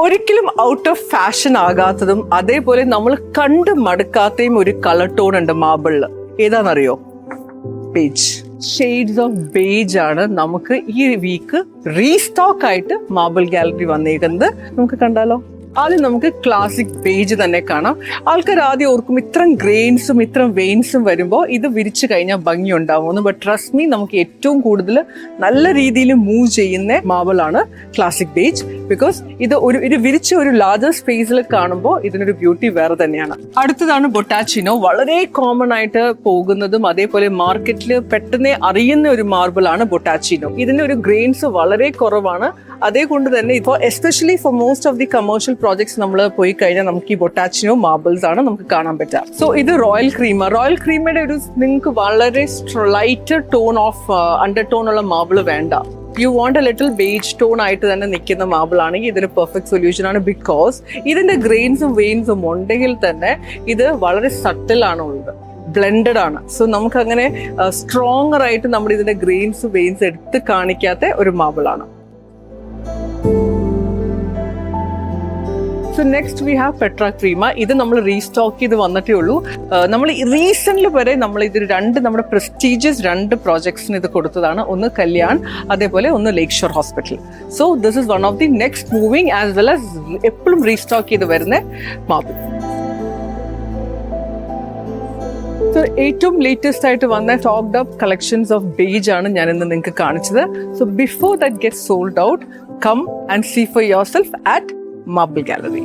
ഒരിക്കലും out of fashion ആകാത്തതും അതേപോലെ നമ്മൾ കണ്ട് മടുക്കാത്തയും ഒരു കളർ ടോൺ ഉണ്ട് മാർബിളില്. ഏതാണെന്നറിയോ? ബേജ്. ഷെയ്ഡ്സ് ഓഫ് ബേജ് ആണ് നമുക്ക് ഈ വീക്ക് റീസ്റ്റോക്ക് ആയിട്ട് മാർബിൾ ഗാലറി വന്നേക്കുന്നത്. നമുക്ക് കണ്ടാലോ? ആദ്യം നമുക്ക് ക്ലാസിക് ബേജ് തന്നെ കാണാം. ആൾക്കാർ ആദ്യം ഓർക്കും ഇത്രയും ഗ്രെയിൻസും ഇത്രയും വെയിൻസും വരുമ്പോൾ ഇത് വിരിച്ചു കഴിഞ്ഞാൽ ഭംഗി ഉണ്ടാവുമെന്ന്. ബട്ട് ട്രസ്റ്റ് മീ, നമുക്ക് ഏറ്റവും കൂടുതൽ നല്ല രീതിയിൽ മൂവ് ചെയ്യുന്ന മാർബിൾ ആണ് ക്ലാസിക് ബേജ്. ബിക്കോസ് ഇത് ഒരു വിരിച്ച ഒരു ലാർജർ സ്പേസിൽ കാണുമ്പോൾ ഇതിനൊരു ബ്യൂട്ടി വേറെ തന്നെയാണ്. അടുത്തതാണ് ബൊട്ടാച്ചിനോ. വളരെ കോമൺ ആയിട്ട് പോകുന്നതും അതേപോലെ മാർക്കറ്റിൽ പെട്ടെന്ന് അറിയുന്ന ഒരു മാർബിൾ ആണ് ബൊട്ടാച്ചിനോ. ഇതിന്റെ ഒരു ഗ്രെയിൻസ് വളരെ കുറവാണ്. അതേകൊണ്ട് തന്നെ ഇപ്പോൾ especially for most of the commercial projects നമ്മൾ പോയി കഴിഞ്ഞാൽ നമുക്ക് ഈ ബൊട്ടാച്ചിനോ മാർബിൾസ് ആണ് നമുക്ക് കാണാൻ പറ്റുക. സോ ഇത് റോയൽ ക്രീമ. റോയൽ ക്രീമയുടെ ഒരു നിങ്ങൾക്ക് വളരെ lighter tone of under tone ഉള്ള മാർബിൾ വേണ്ട. You want A little beige tone ആയിട്ട് തന്നെ നിൽക്കുന്ന മാർബിൾ ആണെങ്കിൽ ഇതിന് പെർഫെക്റ്റ് സൊല്യൂഷൻ ആണ്. ബിക്കോസ് ഇതിന്റെ ഗ്രെയിൻസും വെയിൻസും ഉണ്ടെങ്കിൽ തന്നെ ഇത് വളരെ സട്ടിൽ ആണ് ഉള്ളത്, ബ്ലെൻഡഡ് ആണ്. സോ നമുക്ക് അങ്ങനെ സ്ട്രോങ്ങർ ആയിട്ട് നമ്മുടെ ഇതിന്റെ ഗ്രെയിൻസ് വെയിൻസ് എടുത്ത് കാണിക്കാത്ത ഒരു മാർബിൾ ആണ്. So next we have Petra crema. ഇത് നമ്മൾ റീസ്റ്റോക്ക് ചെയ്ത് വന്നിട്ടേ ഉള്ളൂ. നമ്മൾ റീസെന്റ് വരെ നമ്മൾ ഇത് നമ്മുടെ പ്രസ്റ്റീജിയസ് 2 പ്രോജക്ട്സിന് ഇത് കൊടുത്തതാണ്. ഒന്ന് കല്യാൺ, അതേപോലെ ഒന്ന് Lake Shore Hospital. So this is one of the next moving as well as എപ്പോഴും റീസ്റ്റോക്ക് ചെയ്ത് വരുന്ന മാർബിൾ. സോ ഏറ്റവും ലേറ്റസ്റ്റ് ആയിട്ട് വന്ന ടോക്ഡ് അപ്പ് കളക്ഷൻസ് ഓഫ് ബേജ് ആണ് ഞാൻ ഇന്ന് നിങ്ങൾക്ക് കാണിച്ചത്. So before that get sold out, come and see for yourself at Marble Gallery.